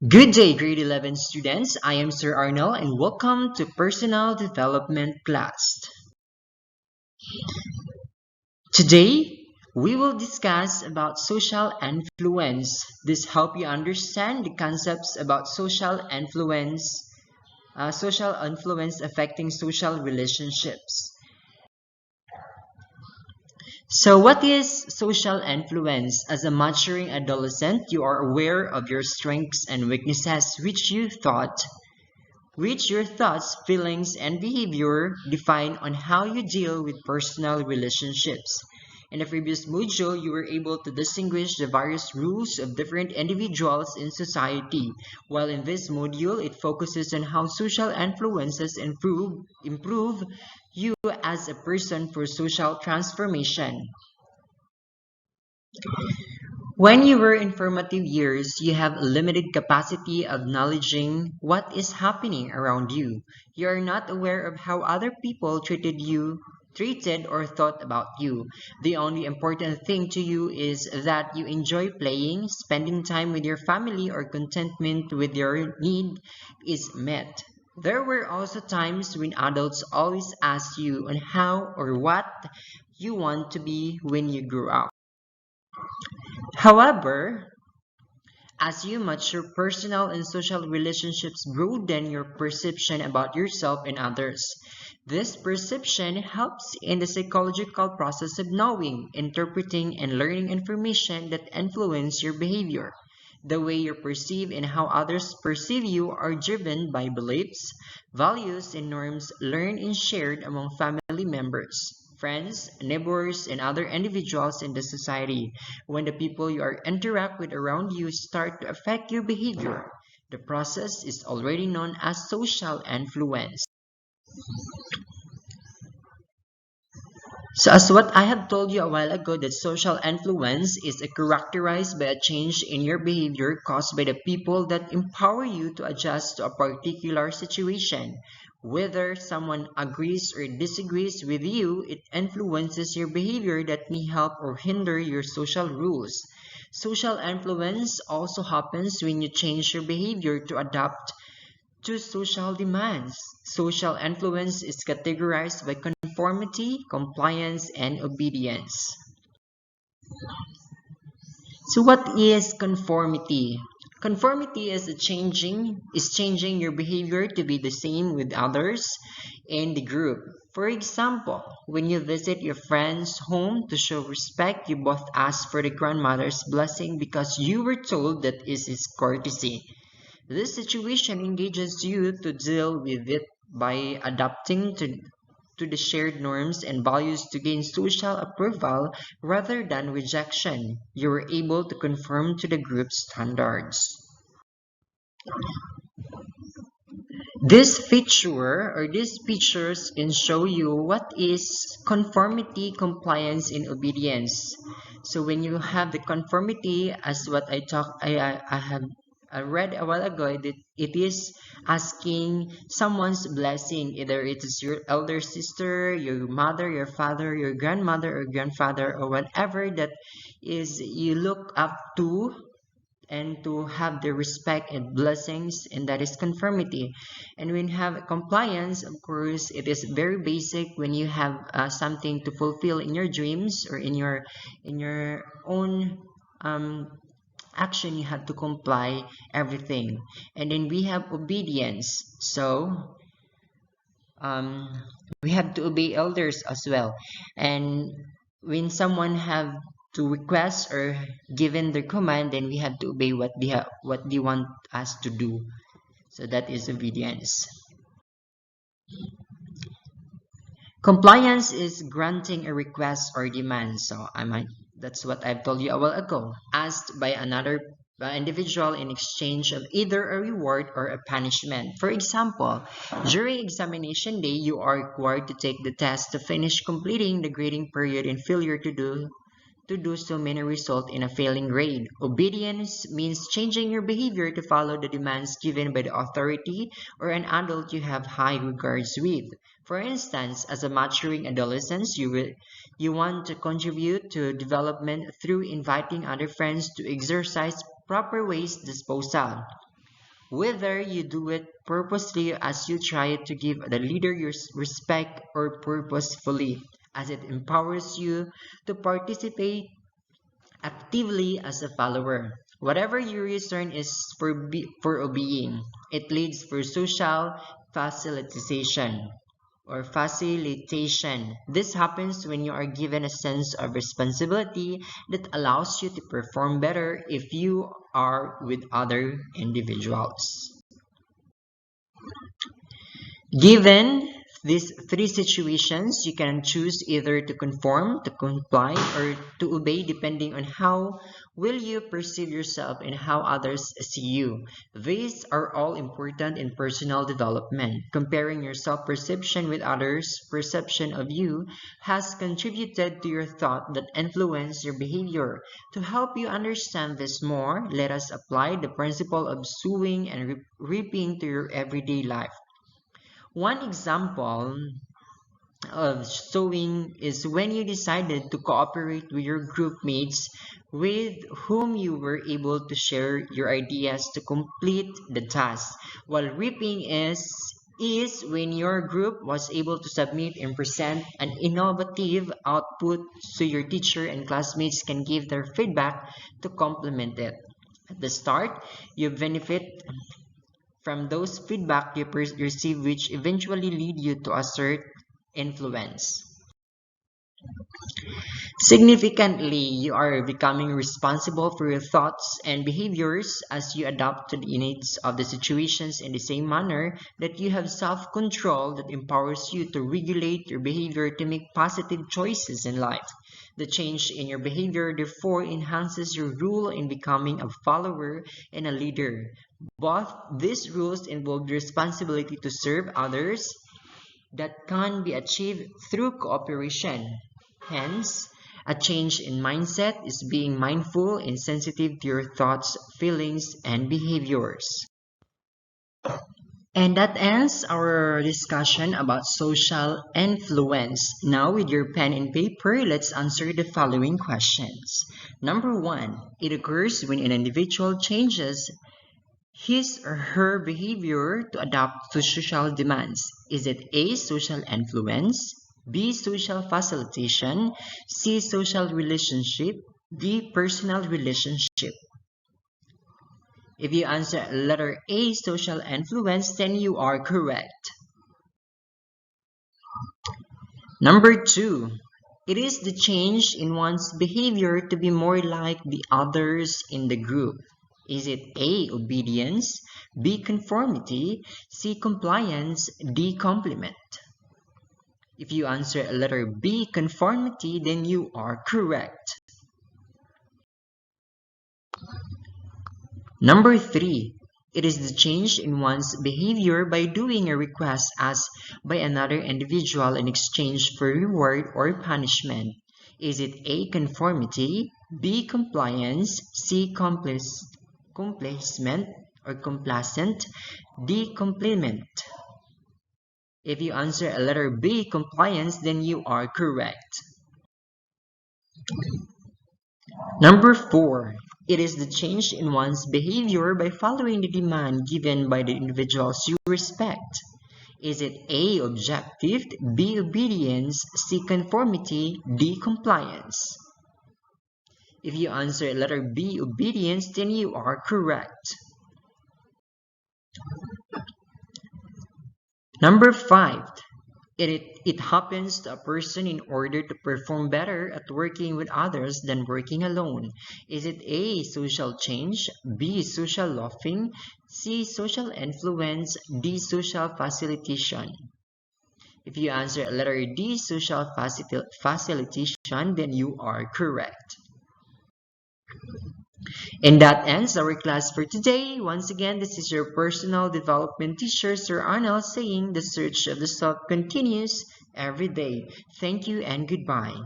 Good day, grade 11 students. I am Sir Arnold and welcome to Personal Development class. Today, we will discuss about social influence. This help you understand the concepts about social influence affecting social relationships. So what is social influence? As a maturing adolescent, you are aware of your strengths and weaknesses which your thoughts, feelings, and behavior define on how you deal with personal relationships. In the previous module, you were able to distinguish the various rules of different individuals in society, while in this module, it focuses on how social influences improve you as a person for social transformation. When you were in formative years, you have a limited capacity of acknowledging what is happening around you. You are not aware of how other people treated or thought about you. The only important thing to you is that you enjoy playing, spending time with your family, or contentment with your need is met. There were also times when adults always asked you on how or what you want to be when you grow up. However, as you mature, personal and social relationships broaden your perception about yourself and others. This perception helps in the psychological process of knowing, interpreting, and learning information that influence your behavior. The way you perceive and how others perceive you are driven by beliefs, values, and norms learned and shared among family members, friends, neighbors, and other individuals in the society. When the people you are interact with around you start to affect your behavior, the process is already known as social influence. So as what I have told you a while ago, that social influence is characterized by a change in your behavior caused by the people that empower you to adjust to a particular situation. Whether someone agrees or disagrees with you, it influences your behavior that may help or hinder your social rules. Social influence also happens when you change your behavior to adapt to social demands. Social influence is categorized by conformity, compliance, and obedience. So what is conformity? Conformity is changing your behavior to be the same with others in the group. For example, when you visit your friend's home to show respect, you both ask for the grandmother's blessing because you were told that it is courtesy. This situation engages you to deal with it by adapting to the shared norms and values to gain social approval rather than rejection. You are able to conform to the group's standards. These features can show you what is conformity, compliance, and obedience. So when you have the conformity, as what I have I read a while ago, that it is asking someone's blessing, either it is your elder sister, your mother, your father, your grandmother or grandfather, or whatever that is you look up to, and to have the respect and blessings, and that is conformity. And when you have compliance, of course it is very basic. When you have something to fulfill in your dreams or in your own action, you have to comply everything. And then we have obedience. So um, we have to obey elders as well. And when someone have to request or given their command, then we have to obey what they want us to do. So that is obedience. Compliance is granting a request or demand. So that's what I've told you a while ago. Asked by another individual in exchange of either a reward or a punishment. For example, during examination day, you are required to take the test to finish completing the grading period, and failure to do so may result in a failing grade. Obedience means changing your behavior to follow the demands given by the authority or an adult you have high regards with. For instance, as a maturing adolescent, you want to contribute to development through inviting other friends to exercise proper waste disposal. whether you do it purposely as you try to give the leader your respect or purposefully as it empowers you to participate actively as a follower. Whatever your reason is for obeying, it leads for social facilitation facilitation. This happens when you are given a sense of responsibility that allows you to perform better if you are with other individuals. Given these three situations, you can choose either to conform, to comply, or to obey depending on how will you perceive yourself and how others see you. These are all important in personal development. Comparing your self-perception with others' perception of you has contributed to your thought that influence your behavior. To help you understand this more, let us apply the principle of sowing and reaping to your everyday life. One example of sewing is when you decided to cooperate with your group mates with whom you were able to share your ideas to complete the task. While reaping is when your group was able to submit and present an innovative output so your teacher and classmates can give their feedback to complement it. At the start, you benefit from those feedback you receive which eventually lead you to assert influence. Significantly, you are becoming responsible for your thoughts and behaviors as you adapt to the needs of the situations in the same manner that you have self-control that empowers you to regulate your behavior to make positive choices in life. The change in your behavior therefore enhances your role in becoming a follower and a leader. Both these rules involve the responsibility to serve others that can be achieved through cooperation. Hence, a change in mindset is being mindful and sensitive to your thoughts, feelings, and behaviors. And that ends our discussion about social influence. Now, with your pen and paper, let's answer the following questions. Number one, it occurs when an individual changes his or her behavior to adapt to social demands. Is it A, social influence, B, social facilitation, C, social relationship, D, personal relationship? If you answer letter A, social influence, then you are correct. Number two, it is the change in one's behavior to be more like the others in the group. Is it A, obedience, B, conformity, C, compliance, D, complement? If you answer letter B, conformity, then you are correct. Number three, it is the change in one's behavior by doing a request asked by another individual in exchange for reward or punishment. Is it A, conformity, B, compliance, C, complacent or complacent, D, complement? If you answer a letter B, compliance, then you are correct. Number four, it is the change in one's behavior by following the demand given by the individuals you respect. Is it A, objective, B, obedience, C, conformity, D, compliance? If you answer letter B, obedience, then you are correct. Number five, it happens to a person in order to perform better at working with others than working alone. Is it A, social change, B, social loafing, C, social influence, D, social facilitation? If you answer letter D, social facilitation, then you are correct. And that ends our class for today. Once again, this is your personal development teacher, Sir Arnold, saying the search of the self continues every day. Thank you and goodbye.